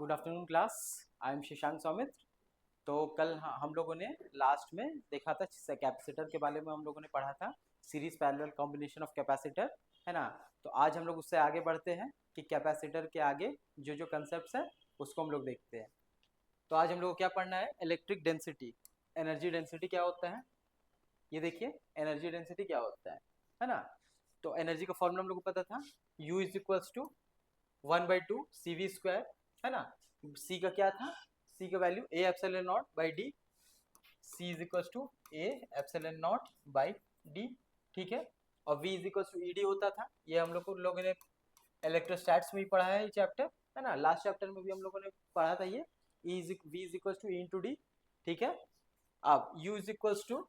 Good afternoon class. I am Shashank Saumitra. तो कल हम लोगों ने लास्ट में देखा था कैपेसिटर के बारे में, हम लोगों ने पढ़ा था series parallel combination of capacitor, है ना। तो आज हम लोग उससे आगे बढ़ते हैं कि कैपेसिटर के आगे जो जो कंसेप्ट है उसको हम लोग देखते हैं। तो आज हम लोग को क्या पढ़ना है? इलेक्ट्रिक डेंसिटी, एनर्जी डेंसिटी क्या होता है। ये देखिए एनर्जी डेंसिटी क्या होता है ना। तो एनर्जी का फॉर्मूला हम लोग को पता था, U is equals to 1/2 CV square, है ना। C का क्या था? C का value A epsilon not by D. C is equals to A epsilon not by D, ठीक है। और V is equals to ED होता था। ये हम लोगों ने इलेक्ट्रोस्टैट्स में ही पढ़ा है ये चैप्टर, है ना। लास्ट चैप्टर में भी हम लोगों ने पढ़ा था ये V is equals to E into D, ठीक है। अब U is equals to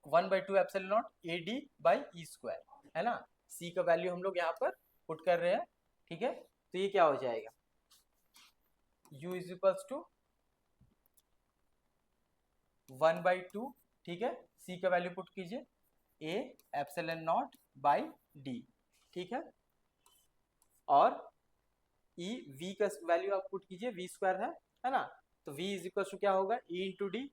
1/2 epsilon not AD by E square, है ना। C का वैल्यू हम लोग यहाँ पर पुट कर रहे हैं, ठीक है। तो ये क्या हो जाएगा? U इज इक्वल्स टू 1/2, ठीक है। C का वैल्यू पुट कीजिए A epsilon not by D, ठीक है। और E V का वैल्यू आप पुट कीजिए, V स्क्वायर है ना। तो V इज इक्वल्स टू क्या होगा? E into D,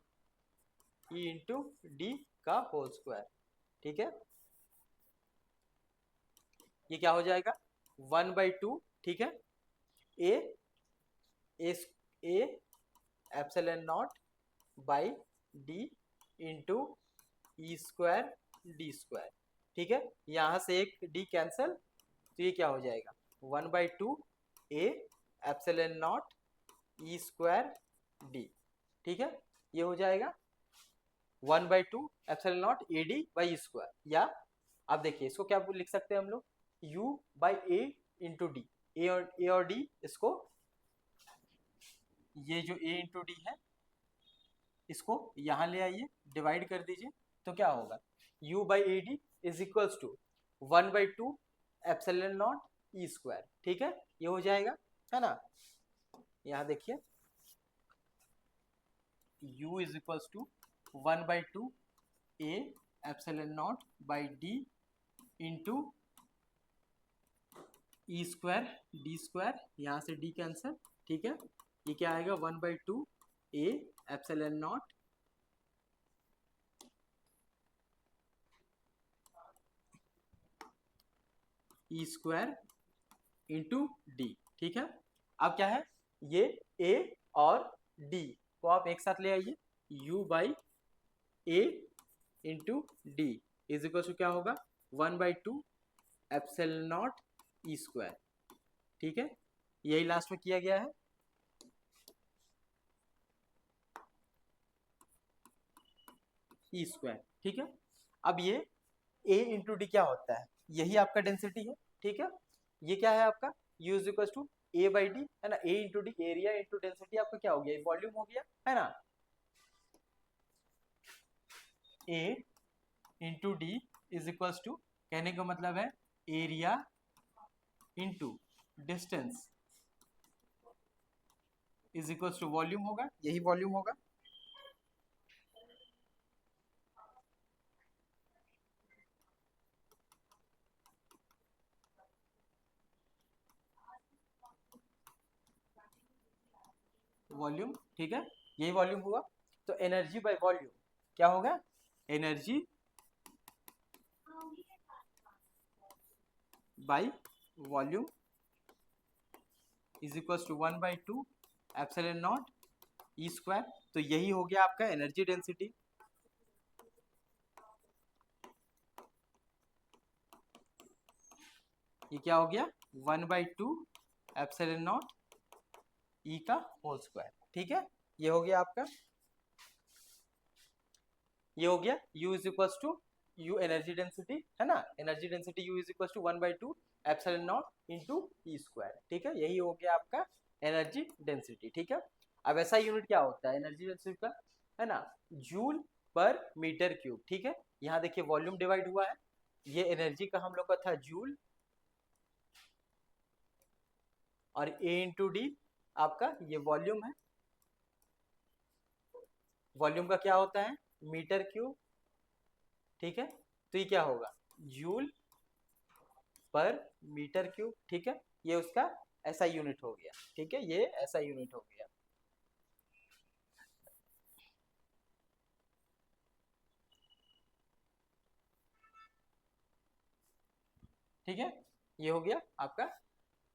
E into D का होल स्क्वायर, ठीक है। ये क्या हो जाएगा? 1/2, ठीक है। A A epsilon not by D into E square D square, ठीक है। यहाँ से एक डी कैंसल, तो ये क्या हो जाएगा? 1/2 A epsilon not E square D, ठीक है। ये हो जाएगा 1/2 epsilon not A D by E square. या आप देखिए इसको क्या लिख सकते हैं हम लोग, U by A into D. A और डी, इसको ये जो A इंटू डी है इसको यहाँ ले आइए, डिवाइड कर दीजिए। तो क्या होगा? U by A D is equals to 1/2 epsilon not E square, ठीक है। ये हो जाएगा, है ना। यहाँ देखिए U is equals to 1/2 A epsilon not by D into E square D square, यहाँ से डी कैंसिल, ठीक है। ये क्या आएगा? 1/2 A epsilon not E square into D, ठीक है। अब क्या है? ये A और D को आप एक साथ ले आइए, U by A into D is equal to क्या होगा? 1/2 एप्सिलॉन नॉट ई स्क्वायर, ठीक है। यही लास्ट में किया गया है, ई स्क्वायर, ठीक है। अब ये A इंटू डी क्या होता है? यही आपका डेंसिटी है, ठीक है। ये क्या है आपका? U is equal to A by D, है ना। A into D, area into density आपका क्या हो गया? वॉल्यूम हो गया, है ना। A into D is equal to, कहने का मतलब है area into distance is equal to volume होगा, यही वॉल्यूम होगा। वॉल्यूम, ठीक है, यही वॉल्यूम हुआ। तो एनर्जी बाय वॉल्यूम क्या होगा? Energy by volume is equal to 1/2 epsilon not E square. तो यही हो गया आपका एनर्जी डेंसिटी। ये क्या हो गया? 1/2 एप्सिलॉन नॉट ई का होल स्क्वायर, ठीक है। ये हो गया आपका, ये हो गया U is equal to U energy density, है ना। Energy density U is equal to 1/2 epsilon not into E square, ठीक है। यही हो गया आपका एनर्जी डेंसिटी, ठीक है। अब ऐसा यूनिट क्या होता है एनर्जी डेंसिटी का, है ना? जूल पर मीटर क्यूब, ठीक है। यहाँ देखिए वॉल्यूम डिवाइड हुआ है, ये एनर्जी का हम लोग का था जूल, और A इंटू डी आपका ये वॉल्यूम है। वॉल्यूम का क्या होता है? मीटर क्यूब, ठीक है। तो ये क्या होगा? जूल पर मीटर क्यूब, ठीक है। ये उसका ऐसा यूनिट हो गया, ठीक है, ये ऐसा यूनिट हो गया। ठीक है, ये हो गया आपका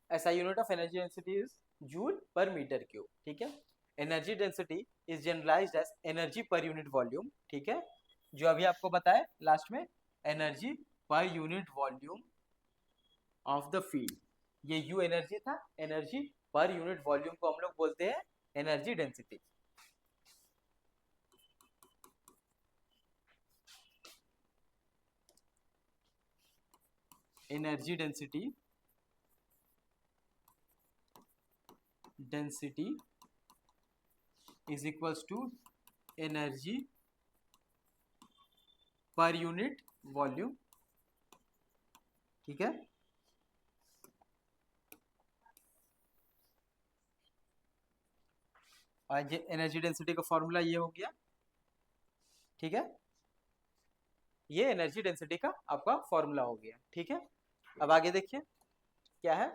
ऐसा unit of energy density is joule per metre cube. ठीक है, energy density is generalised as energy per unit volume. ठीक है, जो अभी आपको बताया लास्ट में, energy per unit volume of the field, ये यू एनर्जी था, एनर्जी पर यूनिट वॉल्यूम को हम लोग बोलते हैं energy density. Energy density is equals to energy per unit volume. ठीक है, और ये एनर्जी डेंसिटी का फॉर्मूला ये हो गया। ठीक है, ये एनर्जी डेंसिटी का आपका फॉर्मूला हो गया। ठीक है, अब आगे देखिए क्या है,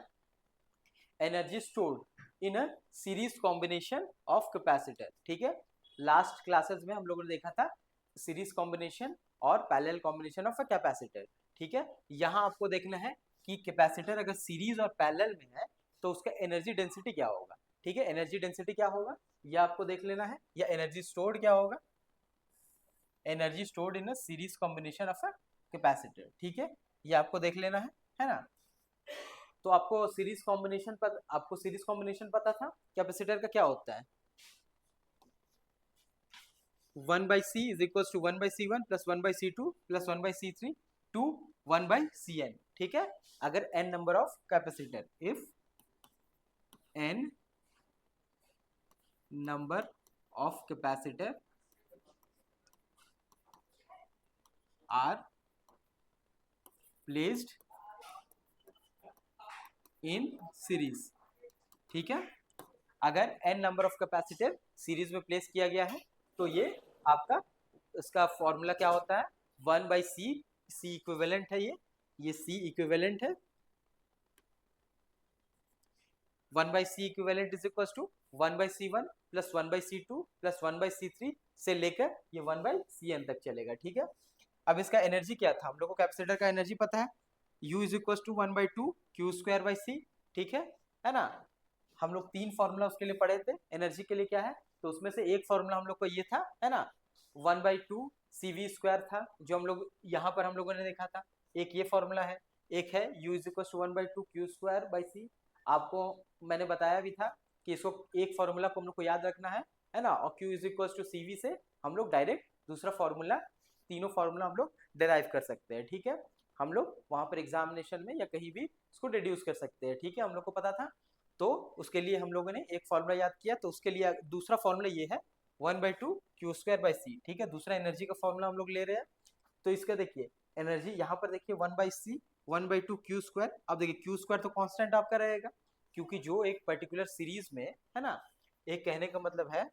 energy stored in a series combination of capacitor. ठीक है, लास्ट क्लासेस में हम लोगों ने देखा था सीरीज कॉम्बिनेशन और parallel combination of a capacitor. ठीक है, यहाँ आपको देखना है कि कैपेसिटर अगर सीरीज और पैरेलल में है तो उसका एनर्जी डेंसिटी क्या होगा। ठीक है, एनर्जी डेंसिटी क्या होगा ये आपको देख लेना है, या एनर्जी स्टोर्ड क्या होगा, energy stored in a series combination of a capacitor. ठीक है, ये आपको देख लेना है ना। तो आपको सीरीज कॉम्बिनेशन पता था कैपेसिटर का क्या होता है, 1/c is equal to 1/c1 plus 1/c2 plus 1/c3 to 1/cn। ठीक है, अगर n number of capacitor, if n number of capacitor are placed in series. ठीक है, अगर n number of capacitor series में प्लेस किया गया है तो ये आपका इसका फॉर्मूला क्या होता है, 1/c, c इक्विवेलेंट है, ये c इक्विवेलेंट है, 1/c equivalent is equal to 1/c1 plus 1/c2 plus 1/c3 से लेकर ये 1/cn तक चलेगा। ठीक है, अब इसका एनर्जी क्या था, हम लोग को कैपेसिटर का एनर्जी पता है, u is equal to 1/2 Q square by C. ठीक है ना, हम लोग तीन फॉर्मूला उसके लिए पढ़े थे एनर्जी के लिए क्या है, तो उसमें से एक फॉर्मूला हम लोग को ये था, है ना, 1/2 CV स्क्वायर था जो हम लोग यहाँ पर हम लोगों ने देखा था, एक ये फॉर्मूला है, एक है u is equal to 1/2 Q square by C. आपको मैंने बताया भी था कि इसको एक फॉर्मूला को हम लोग को याद रखना है ना, और q is equal to CV से हम लोग डायरेक्ट दूसरा फॉर्मूला, तीनों फॉर्मूला हम लोग डिराइव कर सकते हैं। ठीक है, हम लोग वहां पर एग्जामिनेशन में या कहीं भी इसको डिड्यूस कर सकते हैं। ठीक है, हम लोग को पता था, तो उसके लिए हम लोगों ने एक फॉर्मूला याद किया, तो उसके लिए दूसरा फॉर्मूला ये है 1/2 क्यू स्क्वायर बाई सी। ठीक है, दूसरा एनर्जी का फॉर्मूला हम लोग ले रहे हैं, तो इसका देखिए एनर्जी यहाँ पर देखिए 1/c 1/2 क्यू स्क्वायर। अब देखिए क्यू स्क्वायर तो कांस्टेंट आपका रहेगा, क्योंकि जो एक पर्टिकुलर सीरीज में है ना, एक कहने का मतलब है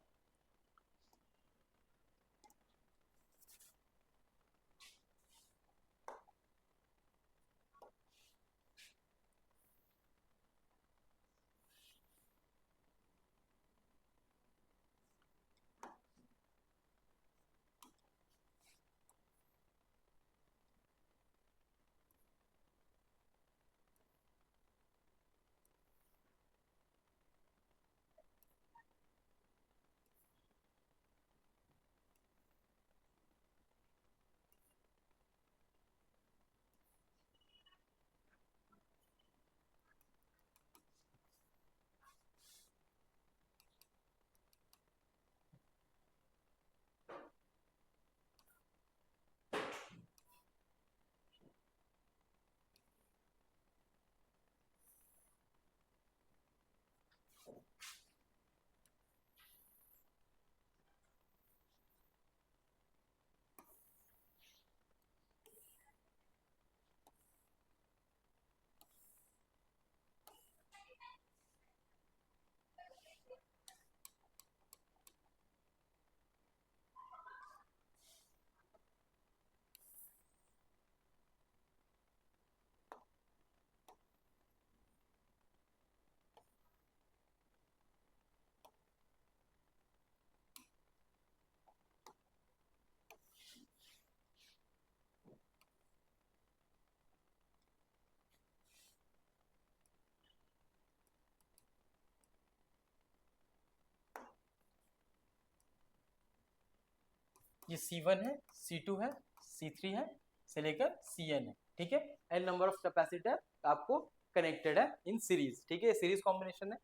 ये C1 है, C2 है, C3 है से लेकर Cn है, ठीक है। n नंबर ऑफ कैपेसिटर आपको कनेक्टेड है इन सीरीज, ठीक है, सीरीज कॉम्बिनेशन है।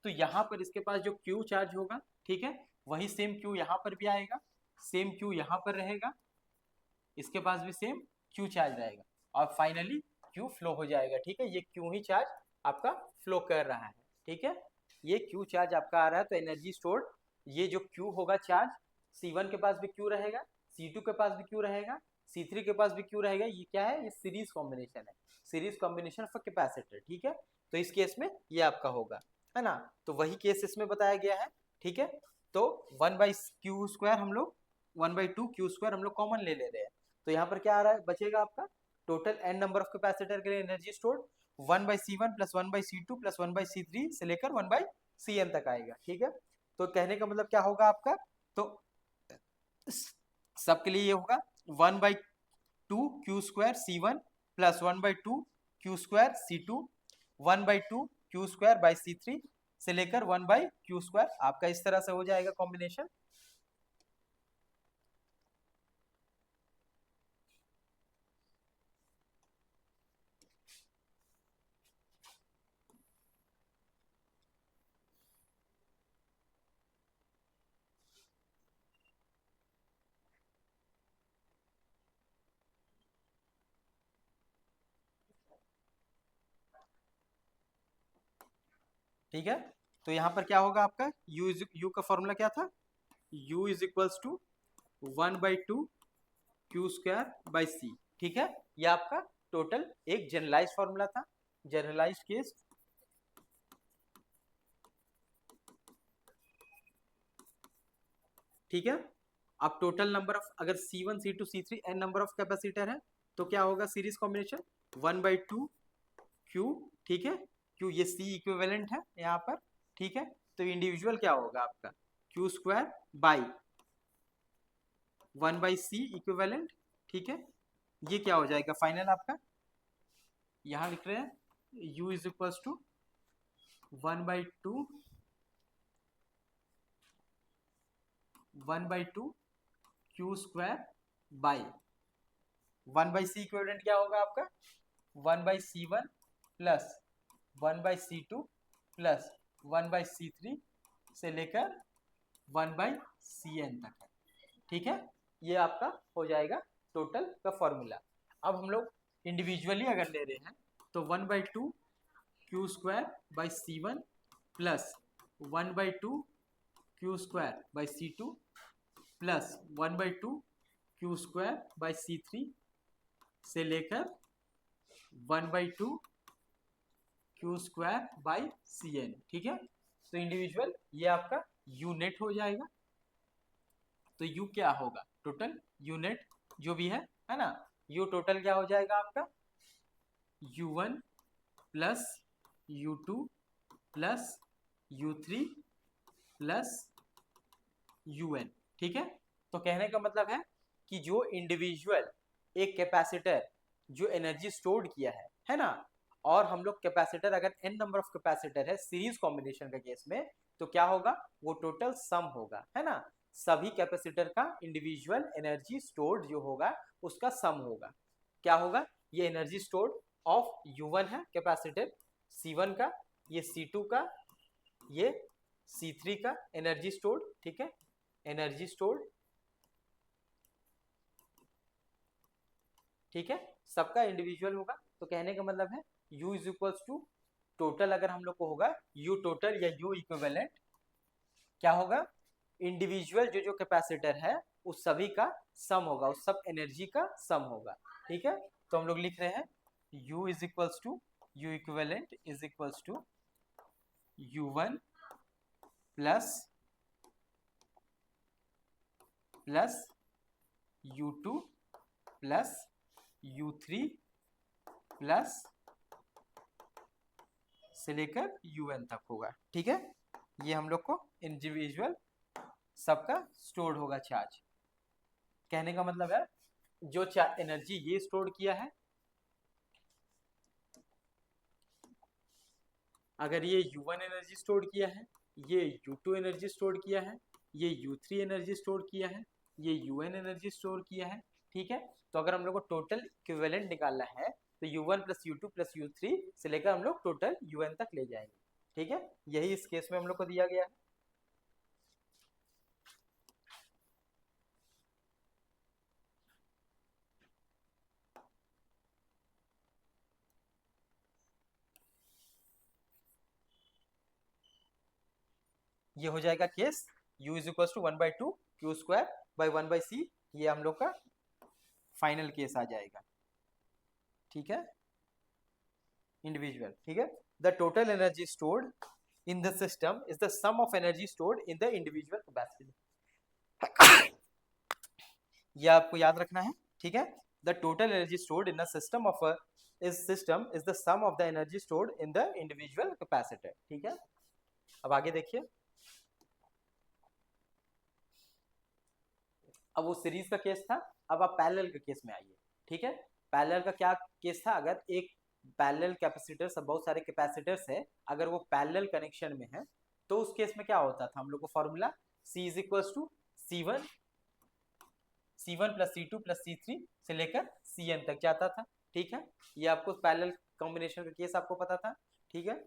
तो यहाँ पर इसके पास जो Q चार्ज होगा, ठीक है, वही सेम Q यहाँ पर भी आएगा, सेम Q यहाँ पर रहेगा, इसके पास भी सेम Q चार्ज रहेगा और फाइनली Q फ्लो हो जाएगा, ठीक है। ये Q ही चार्ज आपका फ्लो कर रहा है, ठीक है, ये Q चार्ज आपका आ रहा है। तो एनर्जी स्टोर्ड, ये जो Q होगा चार्ज, C1 के पास भी Q रहेगा, C2 के पास भी Q रहेगा, C3 के पास भी Q रहेगा। ये क्या है, ये सीरीज कॉम्बिनेशन है, सीरीज कॉम्बिनेशन ऑफ कैपेसिटर, ठीक है। तो इस केस में ये आपका होगा, है ना। तो वही केस इसमें बताया गया है, ठीक है। तो 1/Q² हम लोग 1/2Q² हम लोग कॉमन ले रहे हैं। तो यहाँ पर क्या आ रहा है, बचेगा आपका total n number of capacitor के लिए energy stored 1/C1 plus 1/C2 plus 1/C3 से लेकर 1/Cn तक आएगा, ठीक है। तो कहने का मतलब क्या होगा आपका, तो सबके लिए ये होगा 1/2Q² C1 plus 1/2Q² C2 1/2Q² C3 से लेकर 1/Q², आपका इस तरह से हो जाएगा कॉम्बिनेशन। ठीक है, तो यहाँ पर क्या होगा आपका U का फॉर्मूला क्या था, U is equals to 1/2Q²/C, ठीक है। ये आपका टोटल एक जनरलाइज फॉर्मूला था, जनरलाइज केस, ठीक है। अब टोटल नंबर ऑफ, अगर C1 C2 C3 n number of capacitor है तो क्या होगा सीरीज कॉम्बिनेशन 1/2Q, ठीक है, Q ये C इक्विवेलेंट है यहाँ पर, ठीक है। तो इंडिविजुअल क्या होगा आपका Q² बाई 1/C इक्विवेलेंट, ठीक है। ये क्या हो जाएगा फाइनल आपका, यहाँ लिख रहे हैं U is equals to 1/2Q² by 1/C equivalent क्या होगा आपका 1/C1 plus 1/C2 plus 1/C3 से लेकर 1/Cn तक है, ठीक है। ये आपका हो जाएगा टोटल का फॉर्मूला। अब हम लोग इंडिविजुअली अगर ले रहे हैं तो 1/2Q²/C1 plus 1/2Q²/C2 plus 1/2Q²/C3 से लेकर 1/2Q²/Cn, ठीक है। तो इंडिविजुअल ये आपका यूनिट हो जाएगा। तो U क्या होगा, टोटल यूनिट जो भी है ना, U टोटल क्या हो जाएगा आपका U1 plus U2 plus U3 plus UN, ठीक है। तो कहने का मतलब है कि जो इंडिविजुअल एक कैपेसिटर जो एनर्जी स्टोर्ड किया है ना, और हम लोग कैपेसिटर अगर n नंबर ऑफ कैपेसिटर है सीरीज कॉम्बिनेशन का केस में, तो क्या होगा वो टोटल सम होगा, है ना। सभी कैपेसिटर का इंडिविजुअल एनर्जी स्टोर्ड जो होगा उसका सम होगा। क्या होगा, ये एनर्जी स्टोर्ड ऑफ U1 है कैपेसिटर C1 का, ये C2 का, ये C3 का एनर्जी स्टोर्ड, ठीक है, एनर्जी स्टोर्ड, ठीक है, सबका इंडिविजुअल होगा। तो कहने का मतलब है U is equals to total, अगर हम लोग को होगा U टोटल या U इक्विवेलेंट, क्या होगा इंडिविजुअल जो जो कैपेसिटर है उस सभी का सम होगा, उस सब एनर्जी का सम होगा, ठीक है। तो हम लोग लिख रहे हैं U is equals to U equivalent is equals to U1 plus U2 plus U3 plus से लेकर UN तक होगा, ठीक है। ये हम लोग को इंडिविजुअल सबका स्टोर्ड होगा चार्ज। कहने का मतलब है जो एनर्जी ये स्टोर किया है, अगर ये U1 एनर्जी स्टोर किया है, ये U2 एनर्जी स्टोर किया है, ये U3 एनर्जी स्टोर किया है, ये UN एनर्जी स्टोर किया है, ठीक है। तो अगर हम लोग को टोटल इक्विवेलेंट निकालना है तो U1 plus U2 plus U3 से लेकर हम लोग टोटल UN तक ले जाएंगे, ठीक है। यही इस केस में हम लोग को दिया गया है। ये हो जाएगा case U is equal to 1/2 Q square by 1/C, ये हम लोग का फाइनल केस आ जाएगा, ठीक है। इंडिविजुअल, ठीक है। The total energy stored in the system is the sum of energy stored in the individual capacity. ये आपको याद रखना है, ठीक है। The total energy stored in the system of system is the sum of the energy stored in the individual capacitor, ठीक है। अब आगे देखिए, अब वो सीरीज का केस था, अब आप पैरेलल के केस में आइए, ठीक है। पैरेलल का क्या केस था, अगर एक पैरेलल कैपेसिटर, सब बहुत सारे कैपेसिटर्स है, अगर वो पैरेलल कनेक्शन में है तो उस केस में क्या होता था, हम लोग को formula C is equal to C1 plus C2 plus C3 से लेकर Cn तक जाता था, ठीक है। ये आपको पैरेलल कॉम्बिनेशन का केस आपको पता था, ठीक है।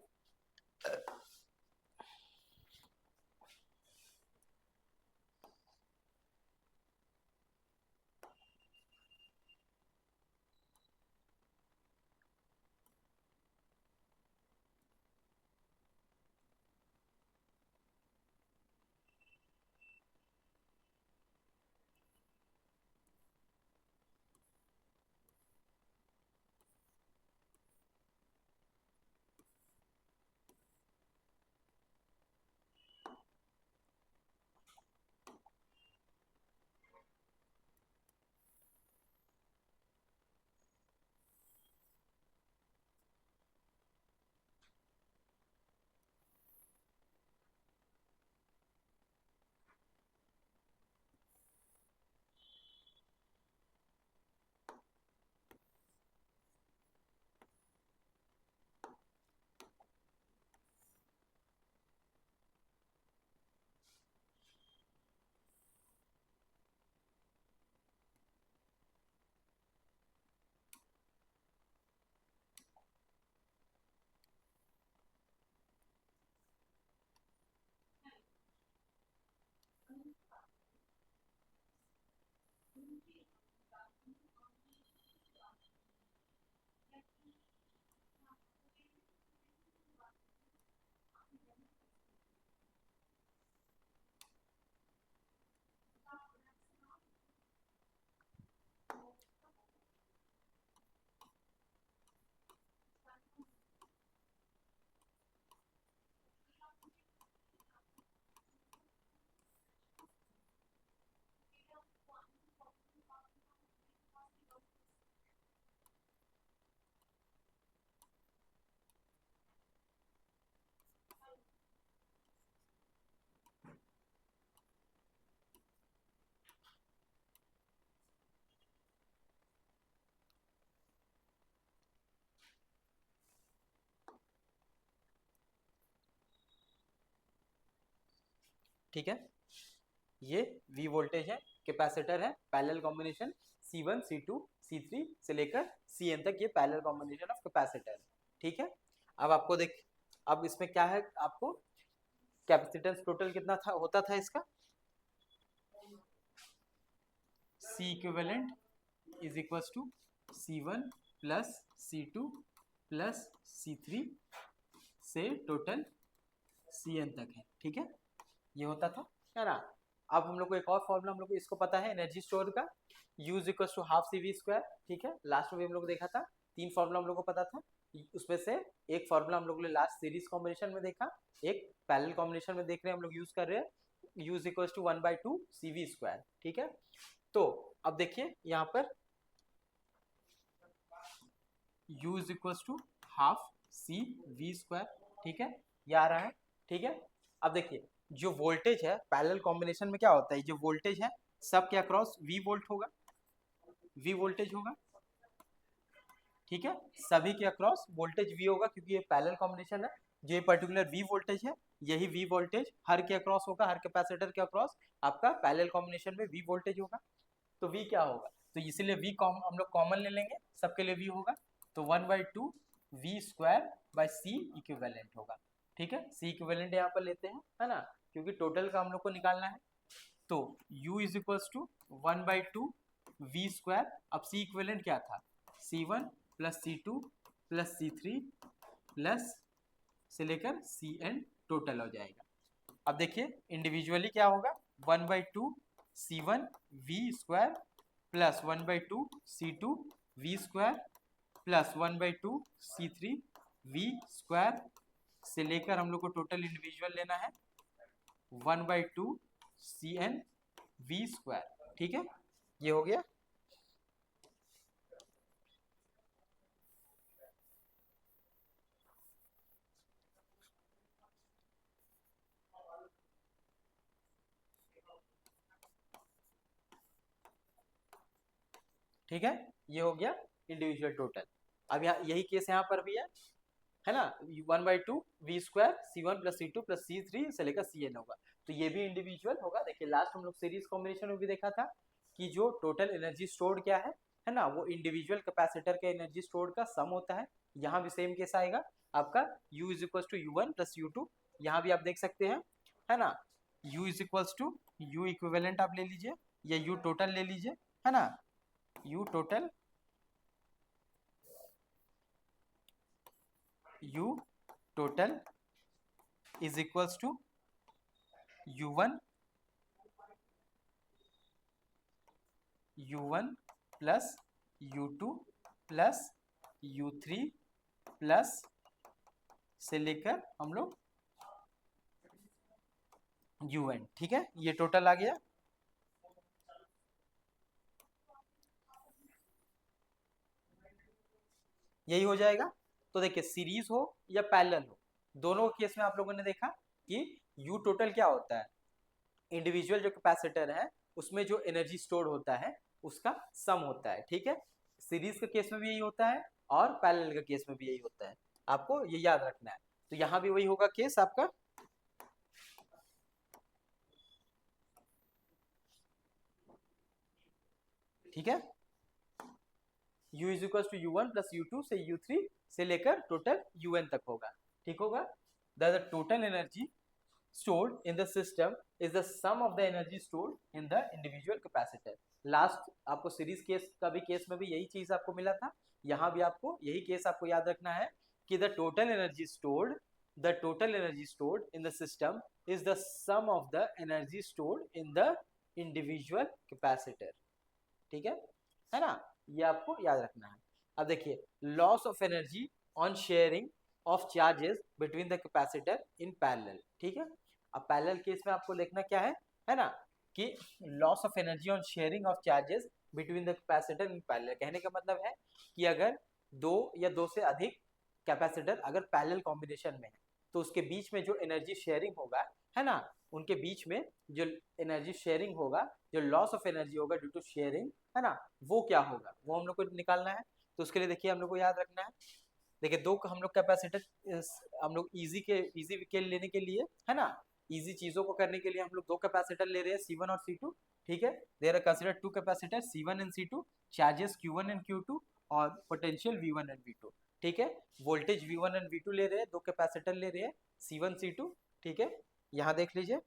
ठीक है, ये V वोल्टेज है, कैपेसिटर है, parallel combination C1 C2 C3 से लेकर Cn तक, ये पैरेलल कॉम्बिनेशन ऑफ कैपेसिटर है, ठीक है। अब आपको देख, अब इसमें क्या है, आपको कैपेसिटेंस टोटल कितना था, होता था इसका C equivalent is equal to C1 plus C2 plus C3 से टोटल Cn तक है, ठीक है। ये होता था, है ना। अब हम लोग को एक और फॉर्मूला, हम लोग को इसको पता है एनर्जी स्टोर का, U is equal to half CV square, ठीक है। लास्ट में भी हम लोग को देखा था, 3 फॉर्मूला हम लोग को पता था, उसमें से एक फॉर्मूला हम लोग ने लास्ट सीरीज कॉम्बिनेशन में देखा, एक पैरेलल कॉम्बिनेशन में देख रहे हैं, हम लोग यूज कर रहे हैं U is equal to 1/2 CV square, ठीक है। तो अब देखिए यहाँ पर U is equal to half CV square, ठीक है, ये आ रहा है, ठीक है। अब देखिए जो वोल्टेज है पैरेलल कॉम्बिनेशन में क्या होता है, जो वोल्टेज है सब के अक्रॉस V वोल्ट होगा, V वोल्टेज होगा, ठीक है। सभी के अक्रॉस वोल्टेज V होगा, क्योंकि ये पैरेलल कॉम्बिनेशन है। जो ये पर्टिकुलर V वोल्टेज है, यही V वोल्टेज हर के अक्रॉस होगा, हर कैपेसिटर के अक्रॉस आपका पैरेलल कॉम्बिनेशन में V वोल्टेज होगा। तो V क्या होगा, तो इसीलिए V हम लोग कॉमन ले लेंगे, सबके लिए V होगा, तो 1/2 V square by C equivalent होगा। ठीक है, C इक्विवेलेंट यहाँ पर लेते हैं, है ना, क्योंकि टोटल का हम लोग को निकालना है। तो U is equals to 1/2 V square, अब C इक्विवेलेंट क्या था, C1 plus C2 plus C3 plus से लेकर Cn टोटल हो जाएगा। अब देखिए इंडिविजुअली क्या होगा, 1/2 C1 V square plus 1/2 C2 V square plus 1/2 C3 V square से लेकर हम लोग को टोटल इंडिविजुअल लेना है 1/2 Cn V स्क्वायर। ठीक है, ये हो गया। ठीक है, ये हो गया इंडिविजुअल टोटल। अब यहाँ यही केस यहाँ पर भी है ना, 1/2 V square C1 plus C2 plus C3 से लेकर Cn होगा, तो ये भी इंडिविजुअल होगा। देखिए लास्ट हम लोग सीरीज कॉम्बिनेशन में भी देखा था कि जो टोटल एनर्जी स्टोर्ड क्या है ना, वो इंडिविजुअल कैपेसिटर के एनर्जी स्टोर्ड का सम होता है। यहाँ भी सेम केस आएगा आपका, U is equal to U1 plus U2, यहाँ भी आप देख सकते हैं, है ना, U is equal to U equivalent आप ले लीजिए या U टोटल ले लीजिए, है ना, U total is equals to U1 plus U2 plus U3 plus से लेकर हम लोग UN। ठीक है, ये टोटल आ गया। यही हो जाएगा। तो देखिए सीरीज हो या पैरेलल हो, दोनों केस में आप लोगों ने देखा कि U टोटल क्या होता है, इंडिविजुअल जो कैपेसिटर है उसमें जो एनर्जी स्टोर होता है उसका सम होता है। ठीक है, सीरीज के केस में भी यही होता है और पैरेलल के केस में भी यही होता है, आपको ये याद रखना है। तो यहाँ भी वही होगा केस आपका। ठीक है, U is equal to U1 plus U2 से U3 से लेकर टोटल UN तक होगा। ठीक होगा, the total energy stored in the system is the sum of the energy stored in the individual capacitor। Last आपको सीरीज केस का भी केस में भी यही चीज आपको मिला था, यहाँ भी आपको यही केस आपको याद रखना है कि the total energy stored in the system is the sum of the energy stored in the individual capacitor। ठीक है ना, ये आपको याद रखना है। अब देखिए loss of energy on sharing of charges between the capacitor in parallel. ठीक है, अब पैरेलल केस में आपको देखना क्या है ना, कि loss of energy on sharing of charges between the capacitor in parallel, कहने का मतलब है कि अगर दो या दो से अधिक कैपेसिटर अगर पैरेलल कॉम्बिनेशन में है तो उसके बीच में जो एनर्जी शेयरिंग होगा, है ना, उनके बीच में जो एनर्जी शेयरिंग होगा, जो लॉस ऑफ एनर्जी होगा ड्यू टू शेयरिंग, है ना, वो क्या होगा, वो हम लोग को निकालना है। तो उसके लिए देखिए हम लोग को याद रखना है, देखिए दो हम लोग कैपेसिटर हम लोग इजी के लेने के लिए, है ना, इजी चीजों को करने के लिए हम लोग दो कैपेसिटर ले रहे हैं C1 और C2। ठीक है, there are consider two capacitor C1 and C2, charges Q1 and Q2 और पोटेंशियल V1 एंड V2। ठीक है, वोल्टेज V1 एंड V2 ले रहे हैं, दो कैपेसिटर ले रहे हैं C1 C2। ठीक है, यहाँ देख लीजिए,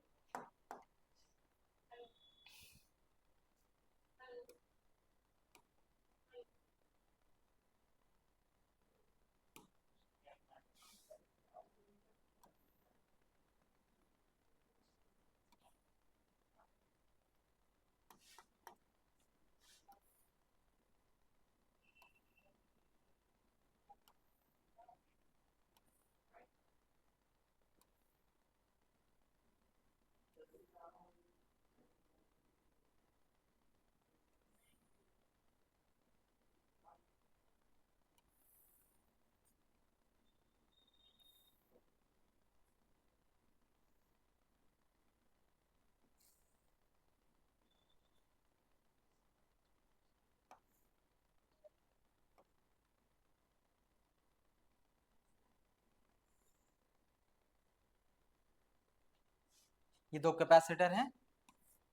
ये दो कैपेसिटर हैं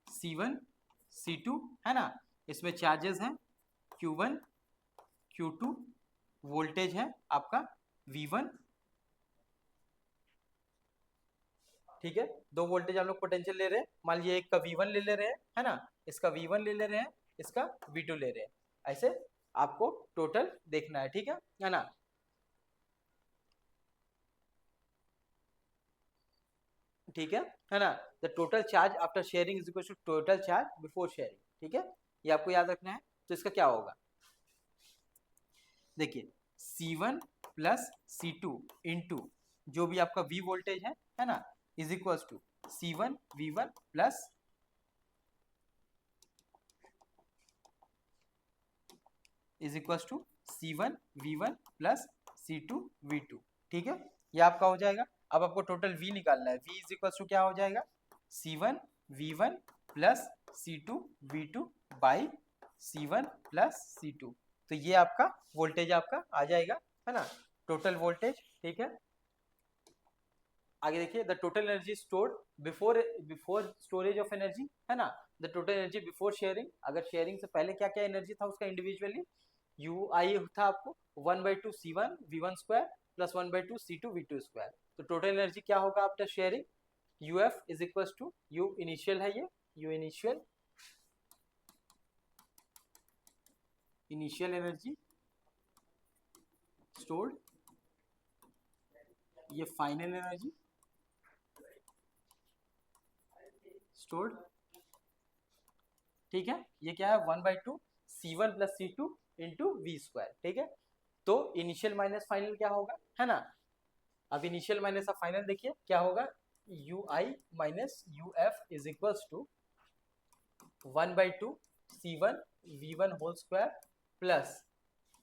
C1 C2 है ना, इसमें चार्जेस हैं Q1 Q2, वोल्टेज है आपका V1, ठीक है। दो वोल्टेज हम लोग पोटेंशियल ले रहे हैं, मान लीजिए एक का V1 ले रहे हैं है ना, इसका V1 ले रहे हैं, इसका V2 ले रहे हैं, ऐसे आपको टोटल देखना है, ठीक है ना। ठीक है ना। The total charge after sharing is equal to total charge before sharing, ठीक है, ये आपको याद रखना है। तो इसका क्या होगा, देखिए C1 प्लस C2 इंटू जो भी आपका V वोल्टेज है ना, is equal to C1 V1 plus is equal to C1 V1 plus C2 V2, ठीक है, ये आपका हो जाएगा। अब आपको टोटल V निकालना है, V इज इक्वल टू क्या हो जाएगा, C1 V1 plus C2 V2 by C1 plus C2, तो ये आपका वोल्टेज आपका आ जाएगा, है ना, टोटल वोल्टेज, ठीक है। आगे देखिए, the total energy stored before before storage of energy, है ना, the total energy before sharing, अगर शेयरिंग से पहले क्या क्या एनर्जी था उसका इंडिविजुअली, यू आई था आपको 1/2 C1 V1 square plus 1/2 C2 V2 square, तो टोटल एनर्जी क्या होगा after sharing, UF is equal to U initial है, ये यू इनिशियल एनर्जी स्टोर्ड, ये फाइनल एनर्जी स्टोर्ड, ठीक है, ये क्या है 1/2 C1 plus C2 into V square, ठीक है। तो इनिशियल माइनस फाइनल क्या होगा, है ना, अब इनिशियल माइनस अब फाइनल देखिए क्या होगा, UI minus UF is equal to 1/2 C1 V1 whole square plus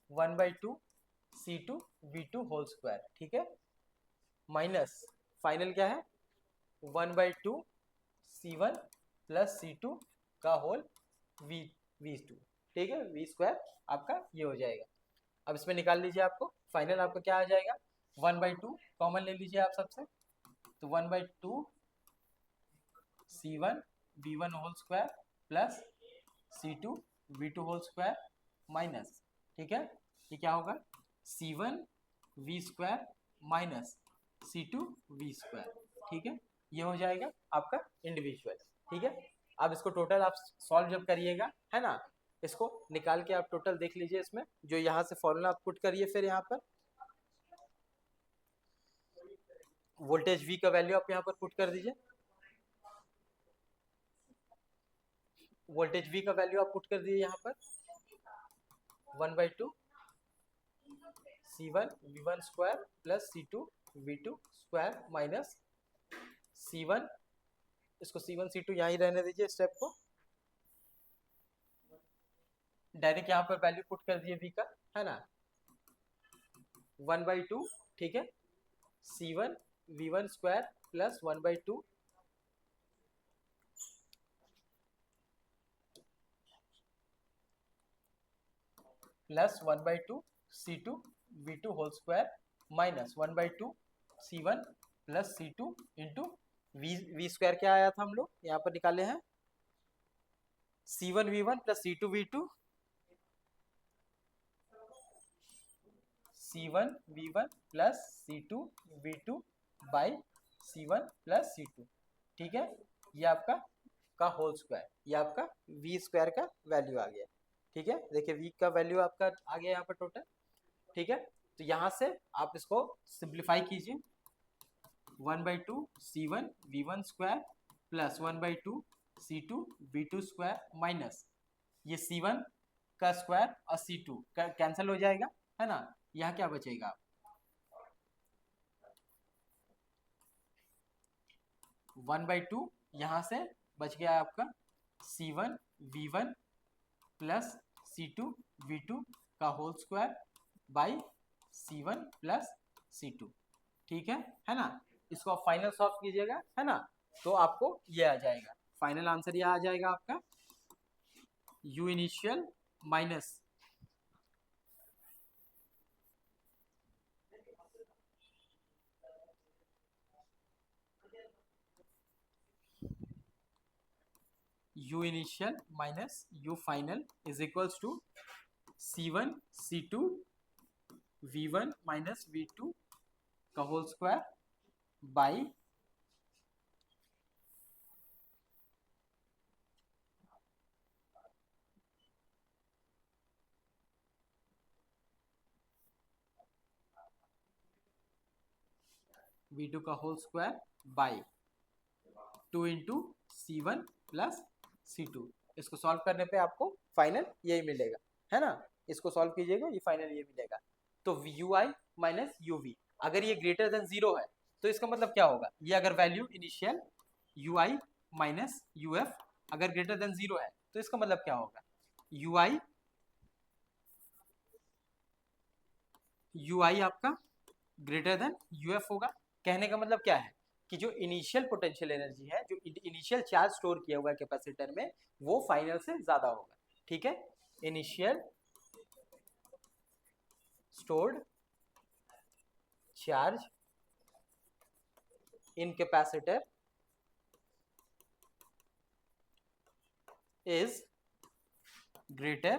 1/2 C2 V2 whole square, ठीक है, माइनस फाइनल क्या है 1/2 C1 प्लस C2 का होल V2, ठीक है, V स्क्वायर आपका ये हो जाएगा। अब इसमें निकाल लीजिए, आपको फाइनल आपका क्या आ जाएगा, 1/2 कॉमन ले लीजिए आप सबसे, तो 1/2 C1 V1 whole square plus C2 V2 whole square minus, ठीक है, ये क्या होगा C1 V square minus C2 V square, ठीक है, ये हो जाएगा आपका इंडिविजुअल, ठीक है। अब इसको टोटल आप सॉल्व जब करिएगा, है ना, इसको निकाल के आप टोटल देख लीजिए, इसमें जो यहाँ से फॉर्मूला आप पुट करिए, फिर यहाँ पर वोल्टेज V का वैल्यू आप यहाँ पर पुट कर दीजिए, वोल्टेज V का वैल्यू आप पुट कर दीजिए यहाँ पर 1/2 C1 V1 square plus C2 V2 square minus C1, इसको C1 C2 यहाँ ही रहने दीजिए स्टेप को, डायरेक्ट यहाँ पर वैल्यू पुट कर दिए V का, है ना, 1/2, ठीक है, C1 V1 square plus 1/2 plus 1/2 C2 V2 whole square minus 1/2 C1 plus C2 into V square क्या आया था हम लोग यहाँ पर निकाले हैं, C1 V1 plus C2 V2, C1 V1 plus C2 V2 by C1 plus C2, ठीक है, ये आपका का होल स्क्वायर, ये आपका V स्क्वायर का वैल्यू आ गया, ठीक है, देखिए V का वैल्यू आपका आ गया यहाँ पर टोटल, ठीक है। तो यहाँ से आप इसको सिंप्लीफाई कीजिए, 1/2 C1 V1 square plus 1/2 C2 V2 square minus ये C1 का स्क्वायर और C2 का कैंसिल हो जाएगा, है ना, यहाँ क्या बचेगा 1/2, यहाँ से बच गया आपका C1 V1 plus C2 V2 का whole square by C1 plus C2, ठीक है ना, इसको आप फाइनल सॉल्व कीजिएगा, है ना, तो आपको ये आ जाएगा, फाइनल आंसर ये आ जाएगा आपका U initial minus U initial minus U final is equals to C1 C2 V1 minus V2 का होल स्क्वायर बाई V2 का whole square by 2 into C1 plus C2। इसको सॉल्व करने पे आपको फाइनल यही मिलेगा, है ना। इसको सॉल्व कीजिएगा, ये फाइनल ये मिलेगा। तो U I minus U V, अगर ये ग्रेटर देन जीरो है तो इसका मतलब क्या होगा, ये अगर value initial you I minus U F अगर ग्रेटर देन जीरो है तो इसका मतलब क्या होगा, यू आई आपका ग्रेटर देन यू एफ होगा। कहने का मतलब क्या है कि जो इनिशियल पोटेंशियल एनर्जी है, जो इनिशियल चार्ज स्टोर किया हुआ है कैपेसिटर में, वो फाइनल से ज्यादा होगा। ठीक है, initial stored charge in capacitor is greater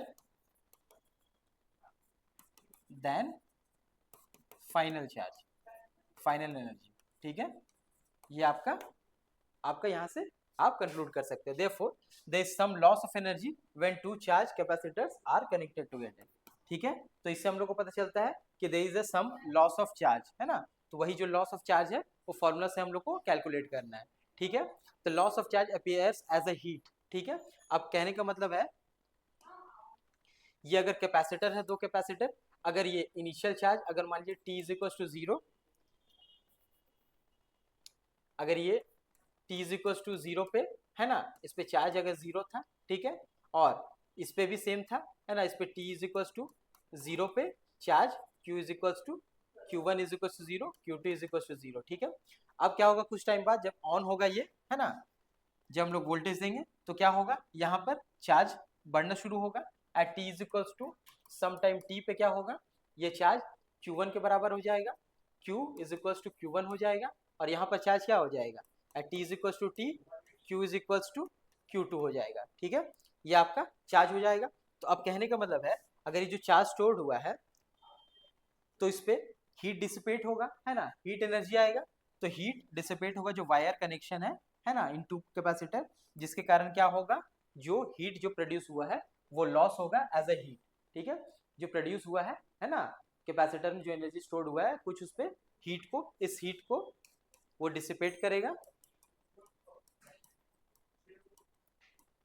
than final charge, final energy. ठीक है, ये आपका यहां से आप कंक्लूड कर सकते हो। therefore there is some loss of energy when two charge capacitors are connected together। ठीक है, तो इससे हम लोग को पता चलता है कि there is a some loss of charge, है ना। तो वही जो लॉस ऑफ चार्ज है वो फॉर्मूला से हम लोग को कैलकुलेट करना है। ठीक है, तो loss of charge appears as a heat. ठीक है, अब कहने का मतलब है ये अगर कैपेसिटर है, दो कैपेसिटर, अगर ये इनिशियल चार्ज अगर मान लीजिए t is equal to zero, अगर ये t is equal to zero पे, है ना, इस पे चार्ज अगर जीरो था, ठीक है, और इस पे भी सेम था, है ना, इस पे t is equal to zero पे charge q is equal to Q1 is equal to zero, Q2 is equal to zero. ठीक है, अब क्या होगा, कुछ टाइम बाद जब ऑन होगा ये, है ना, जब हम लोग वोल्टेज देंगे तो क्या होगा, यहाँ पर चार्ज बढ़ना शुरू होगा at t is equal to some time t पे क्या होगा, ये चार्ज Q1 के बराबर हो जाएगा, Q is equal to Q1 हो जाएगा, और यहाँ पर चार्ज क्या हो जाएगा, at t is equal to t Q is equal to Q2 हो जाएगा। ठीक है, ये आपका चार्ज हो जाएगा। तो अब कहने का मतलब है अगर ये जो चार्ज स्टोर्ड हुआ है तो इस पे हीट डिसिपेट होगा, है ना, हीट एनर्जी आएगा, तो हीट डिसिपेट होगा जो वायर कनेक्शन है ना, इन टू कैपेसिटर, जिसके कारण क्या होगा, जो हीट जो प्रोड्यूस हुआ है वो लॉस होगा एज अ हीट। ठीक है, जो प्रोड्यूस हुआ है ना, कैपेसिटर में जो एनर्जी स्टोर्ड हुआ है कुछ उस पे हीट को, इस हीट को वो डिसिपेट करेगा।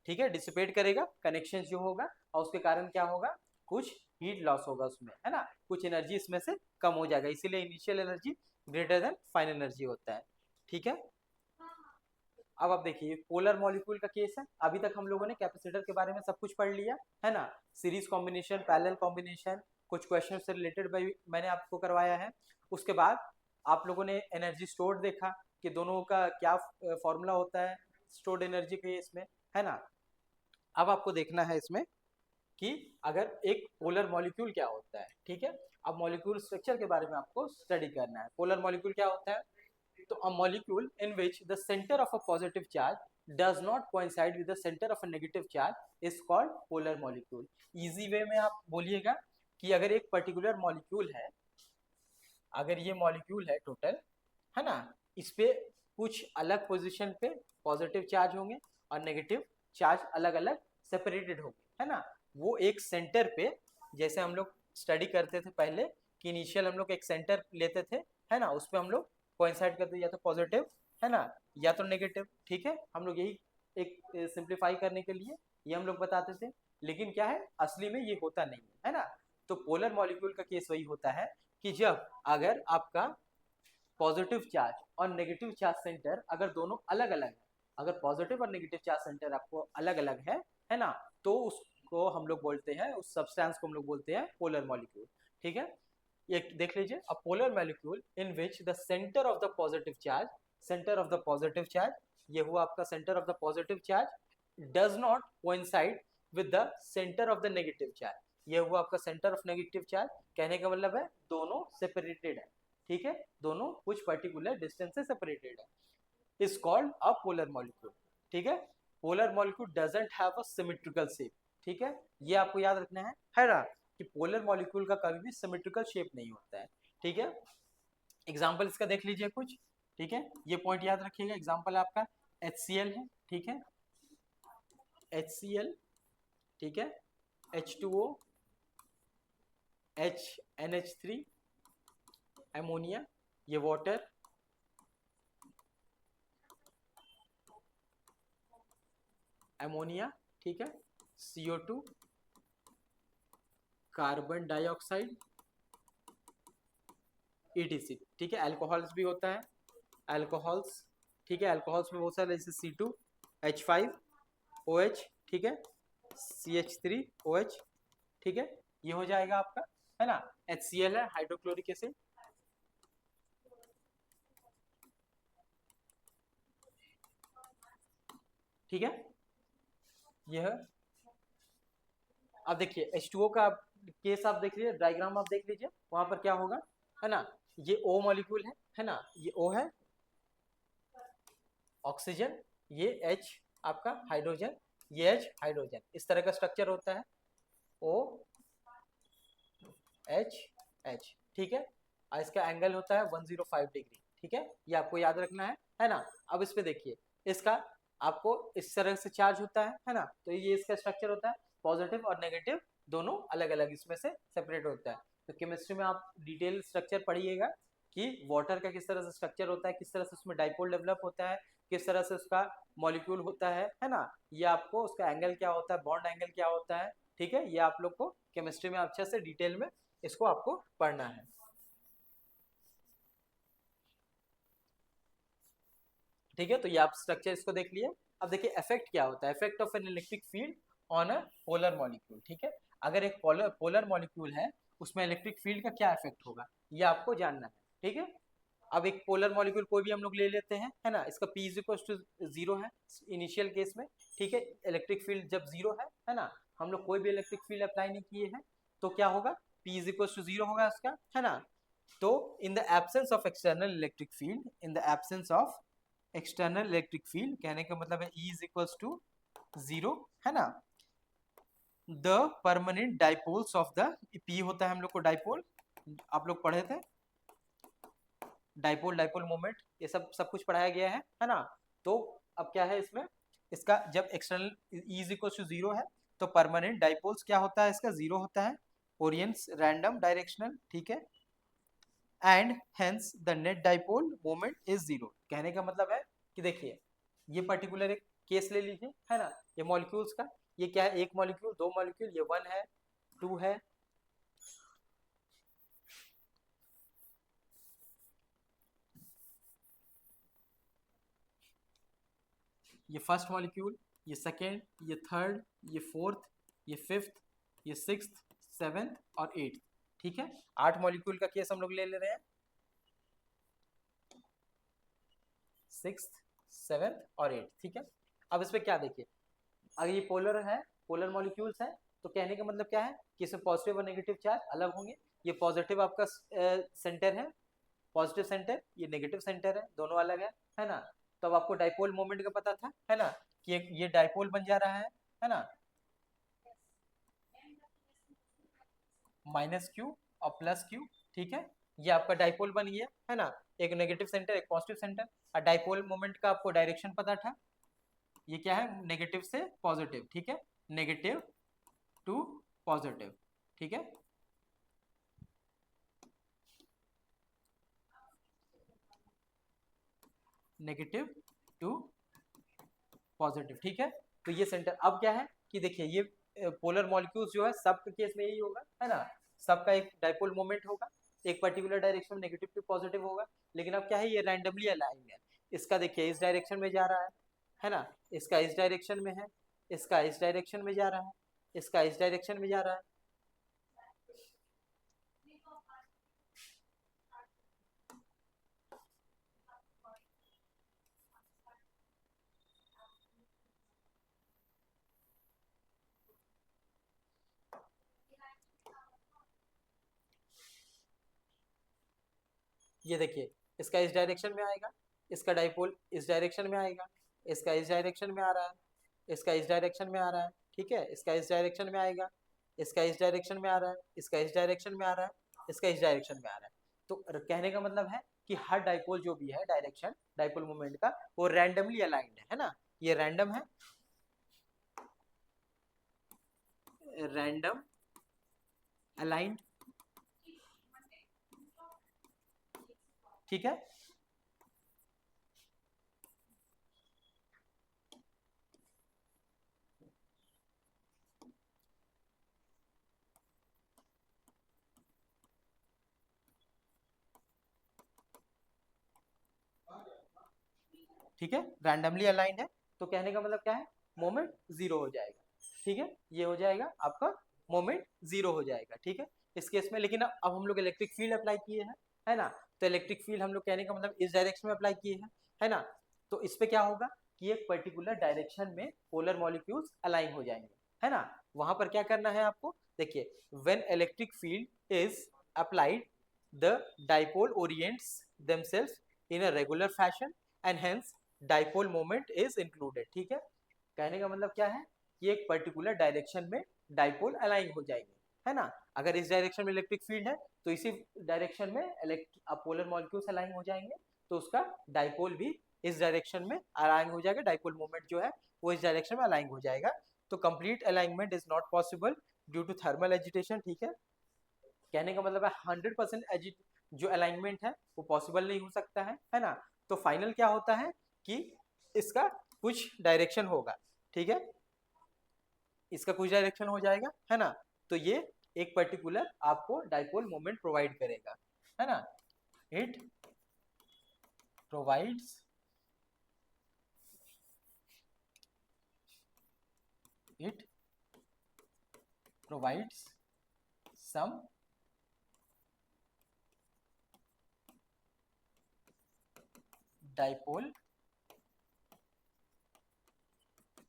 ठीक है, डिसिपेट करेगा कनेक्शन जो होगा, और उसके कारण क्या होगा, कुछ हीट लॉस होगा उसमें, है ना, कुछ एनर्जी इसमें से कम हो जाएगा, इसीलिए initial energy greater than final energy होता है। ठीक है, अब आप देखिए पोलर मॉलिक्यूल का केस है। अभी तक हम लोगों ने कैपेसिटर के बारे में सब कुछ पढ़ लिया, है ना, सीरीज कॉम्बिनेशन, पैरेलल कॉम्बिनेशन, कुछ क्वेश्चन से रिलेटेड मैंने आपको करवाया है। उसके बाद आप लोगों ने एनर्जी स्टोर्ड देखा कि दोनों का क्या फॉर्मूला होता है स्टोर्ड एनर्जी के इसमें, है ना। अब आपको देखना है इसमें कि अगर एक पोलर मॉलिक्यूल क्या होता है। ठीक है, अब मॉलिक्यूल स्ट्रक्चर के बारे में आपको स्टडी करना है। पोलर मॉलिक्यूल क्या होता है, तो a molecule in which the center of a positive charge does not coincide with the center of a negative charge is called polar molecule। Easy way में आप बोलिएगा कि अगर एक पर्टिकुलर मॉलिक्यूल है, अगर ये मॉलिक्यूल है टोटल, है ना, इस पे कुछ अलग पोजीशन पे पॉजिटिव चार्ज होंगे और नेगेटिव चार्ज अलग अलग सेपरेटेड होंगे, है ना, वो एक सेंटर पे, जैसे हम लोग स्टडी करते थे पहले कि इनिशियल हम लोग एक सेंटर लेते थे, है ना, उस पर हम लोग कोइंसाइड करते या तो पॉजिटिव, है ना, या तो नेगेटिव। ठीक है, हम लोग यही एक सिंप्लीफाई करने के लिए ये हम लोग बताते थे, लेकिन क्या है असली में ये होता नहीं है ना। तो पोलर मॉलिक्यूल का केस वही होता है कि जब अगर आपका पॉजिटिव चार्ज और नेगेटिव चार्ज सेंटर अगर दोनों अलग अलग है, अगर पॉजिटिव और नेगेटिव चार्ज सेंटर आपको अलग अलग है ना, तो उसको हम लोग बोलते हैं, उस सब्सटेंस को हम लोग बोलते हैं पोलर मॉलिक्यूल। ठीक है, ये देख लीजिए, a polar molecule in which the centre of the positive charge, centre of the positive charge, ये हुआ आपका centre of the positive charge, does not coincide with the centre of the negative charge, ये हुआ आपका centre of negative charge. कहने का मतलब है दोनों सेपरेटेड है। ठीक है, दोनों कुछ पर्टिकुलर डिस्टेंस से सेपरेटेड है, is called a polar molecule. ठीक है, polar molecule doesn't have a symmetrical shape, ठीक है, ये आपको याद रखना है ना, कि पोलर मॉलिक्यूल का कभी भी सिमेट्रिकल शेप नहीं होता है, ठीक है। एग्जाम्पल इसका देख लीजिए कुछ, ठीक है, ये पॉइंट याद रखिएगा। एग्जाम्पल आपका HCl है, ठीक है, HCl, ठीक है, H2O, NH3, एमोनिया, ये वाटर, एमोनिया, ठीक है, CO2, कार्बन डाइऑक्साइड, ETC, ठीक है। अल्कोहल्स भी होता है, अल्कोहल्स, ठीक है, अल्कोहल्स में बहुत सारे जैसे C2H5OH, ठीक है, CH3OH, ठीक है, ये हो जाएगा आपका, है ना। HCl है, हाइड्रोक्लोरिक एसिड, ठीक है, यह। अब देखिए H2O का केस आप देख लीजिए, डायग्राम आप देख लीजिए, वहां पर क्या होगा, है ना, ये O मॉलिक्यूल है ना, ये O है, ऑक्सीजन, ये H आपका हाइड्रोजन, ये H हाइड्रोजन, इस तरह का स्ट्रक्चर होता है, OH, ठीक है, और इसका एंगल होता है 105 डिग्री, ठीक है, ये आपको याद रखना है ना। अब इस पे देखिए, इसका आपको इस तरह से चार्ज होता है ना, तो ये इसका स्ट्रक्चर होता है, पॉजिटिव और नेगेटिव दोनों अलग अलग इसमें से सेपरेट होता है। तो केमिस्ट्री में आप डिटेल स्ट्रक्चर पढ़िएगा कि वाटर का किस तरह से स्ट्रक्चर होता है, किस तरह से उसमें डाइपोल डेवलप होता है, किस तरह से उसका मॉलिक्यूल होता है ना, ये आपको उसका एंगल क्या होता है, बॉन्ड एंगल क्या होता है, ठीक है, ये आप लोग को केमिस्ट्री में अच्छे से डिटेल में इसको आपको पढ़ना है, ठीक है। तो ये आप स्ट्रक्चर इसको देख लिए। अब देखिए इफेक्ट क्या होता है, effect of an electric field on a polar molecule, ठीक है, अगर एक पोलर मॉलिक्यूल है उसमें इलेक्ट्रिक फील्ड का क्या इफेक्ट होगा, ये आपको जानना है, ठीक है। अब एक पोलर मॉलिक्यूल कोई भी हम लोग ले लेते हैं, है ना, इसका P टू 0 है इनिशियल केस में, ठीक है, इलेक्ट्रिक फील्ड जब 0 है ना, हम लोग कोई भी इलेक्ट्रिक फील्ड अप्लाई नहीं किए हैं, तो क्या होगा, P टू 0 होगा इसका, है ना। तो in the absence of external electric field, in the absence of external electric field, कहने का मतलब है E इज इक्वल्स टू 0, है ना, the permanent dipoles of the, P होता है हम लोग को डाइपोल, आप लोग पढ़े थे, डाइपोल डाइपोल मोमेंट, ये सब सब कुछ पढ़ाया गया है ना। तो अब क्या है इसमें, इसका जब external E is equal to 0 है, तो परमानेंट डाइपोल्स क्या होता है, इसका 0 होता है, ओरियंस रैंडम डायरेक्शनल, ठीक है, and hence the net dipole moment is 0, कहने का मतलब है कि देखिए ये पर्टिकुलर एक केस ले लीजिए, है ना, ये मॉलिक्यूल्स का, ये क्या है, एक मॉलिक्यूल, दो मॉलिक्यूल, ये 1 है, 2 है, ये फर्स्ट मॉलिक्यूल, ये सेकेंड, ये थर्ड, ये फोर्थ, ये फिफ्थ, ये सिक्स्थ, सेवेंथ और एट्थ, ठीक है, 8 मॉलिक्यूल का केस हम लोग ले रहे हैं, सिक्स्थ, सेवेंथ और एट्थ, ठीक है। अब इस पर क्या देखिए, अगर ये पोलर है, पोलर मॉलिक्यूल्स है, तो कहने का मतलब क्या है कि इसमें पॉजिटिव और नेगेटिव चार्ज अलग होंगे, ये पॉजिटिव आपका सेंटर है, पॉजिटिव सेंटर, ये नेगेटिव सेंटर है, दोनों अलग है ना। तो अब आपको डाइपोल मोमेंट का पता था, है ना, कि ये डाइपोल बन जा रहा है ना, -q और +q, ठीक है, ये आपका डाइपोल बन गया, है ना, एक नेगेटिव सेंटर एक पॉजिटिव सेंटर, और डाइपोल मोमेंट का आपको डायरेक्शन पता था, ये क्या है, नेगेटिव से पॉजिटिव, ठीक है, नेगेटिव टू पॉजिटिव, ठीक है, नेगेटिव टू पॉजिटिव, ठीक है। तो ये सेंटर अब क्या है कि देखिए ये पोलर मॉलिक्यूल्स जो है सब के केस में यही होगा, है ना, सबका एक डाइपोल मोमेंट होगा, एक पर्टिकुलर डायरेक्शन में नेगेटिव टू पॉजिटिव होगा, लेकिन अब क्या है, ये रैंडमली अलाइन है, इसका देखिए इस डायरेक्शन में जा रहा है ना, इसका इस डायरेक्शन में है, इसका इस डायरेक्शन में जा रहा है, इसका इस डायरेक्शन में जा रहा है, ये देखिए इसका इस डायरेक्शन में आएगा, इसका डाइपोल इस डायरेक्शन में आएगा, इसका इस डायरेक्शन में आ रहा इसका इस डायरेक्शन में आ रहा है, ठीक है, इसका इस डायरेक्शन में आएगा, इसका इस डायरेक्शन में आ रहा है, इसका इस डायरेक्शन में आ रहा है, इसका इस डायरेक्शन में आ रहा है। तो कहने का मतलब है कि हर डाइपोल जो भी है डायरेक्शन डाइपोल मोमेंट का वो रैंडमली अलाइंड है ना, ये रैंडम है, रैंडम अलाइंड, ठीक है। ठीक है, रैंडमली अलाइंड है, तो कहने का मतलब क्या है, मोमेंट जीरो हो जाएगा, ठीक है, ये हो जाएगा आपका मोमेंट जीरो हो जाएगा, ठीक है इस केस में। लेकिन अब हम लोग इलेक्ट्रिक फील्ड अप्लाई किए हैं, है ना, तो इलेक्ट्रिक फील्ड हम लोग कहने का मतलब इस डायरेक्शन में अप्लाई किए हैं, है ना, तो इस पे क्या होगा कि एक पर्टिकुलर डायरेक्शन में पोलर मॉलिक्यूल्स अलाइन हो जाएंगे, है ना। वहां पर क्या करना है आपको, देखिए when electric field is applied the dipole orients themselves in a regular fashion and hence dipole moment is included, ठीक है। कहने का मतलब क्या है कि एक पर्टिकुलर डायरेक्शन में डाइपोल अलाइन हो जाएंगे, है ना। अगर इस डायरेक्शन में इलेक्ट्रिक फील्ड है तो इसी डायरेक्शन में पोलर मॉलिक्यूल्स अलाइन हो जाएंगे, तो उसका डाइपोल भी इस डायरेक्शन में अलाइन हो जाएगा, डाइपोल मोमेंट जो है वो इस डायरेक्शन में अलाइन हो जाएगा। तो complete alignment is not possible due to thermal agitation, ठीक है। कहने का मतलब है 100% जो अलाइनमेंट है वो पॉसिबल नहीं हो सकता है ना। तो फाइनल क्या होता है कि इसका कुछ डायरेक्शन होगा, ठीक है, इसका कुछ डायरेक्शन हो जाएगा, है ना, तो ये एक पर्टिकुलर आपको डाइपोल मोमेंट प्रोवाइड करेगा, है ना। It provides it provides some dipole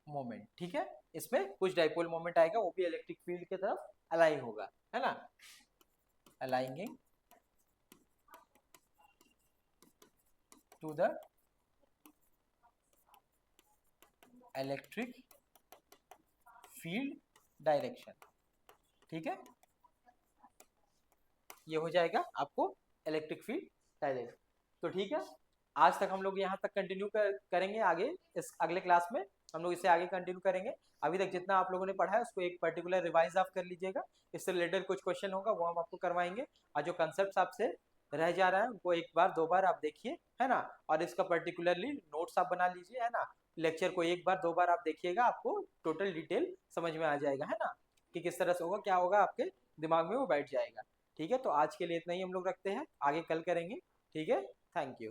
moment, ठीक है, इसमें कुछ डाइपोल मोमेंट आएगा, वो भी इलेक्ट्रिक फील्ड की तरफ अलाइन होगा, है ना, aligning to the electric field direction, ठीक है, ये हो जाएगा आपको इलेक्ट्रिक फील्ड डायरेक्शन। तो ठीक है, आज तक हम लोग यहाँ तक कंटिन्यू करेंगे, आगे इस अगले क्लास में हम लोग इसे आगे कंटिन्यू करेंगे। अभी तक जितना आप लोगों ने पढ़ा है उसको एक पर्टिकुलर रिवाइज आप कर लीजिएगा, इससे रिलेटेड कुछ क्वेश्चन होगा वो हम आपको करवाएंगे, और जो कंसेप्ट आपसे रह जा रहा है उनको एक बार दो बार आप देखिए, है ना, और इसका पर्टिकुलरली नोट्स आप बना लीजिए, है ना, लेक्चर को एक बार दो बार आप देखिएगा, आपको टोटल डिटेल समझ में आ जाएगा, है ना, कि किस तरह से होगा, क्या होगा, आपके दिमाग में वो बैठ जाएगा। ठीक है, तो आज के लिए इतना ही हम लोग रखते हैं, आगे कल करेंगे, ठीक है, थैंक यू।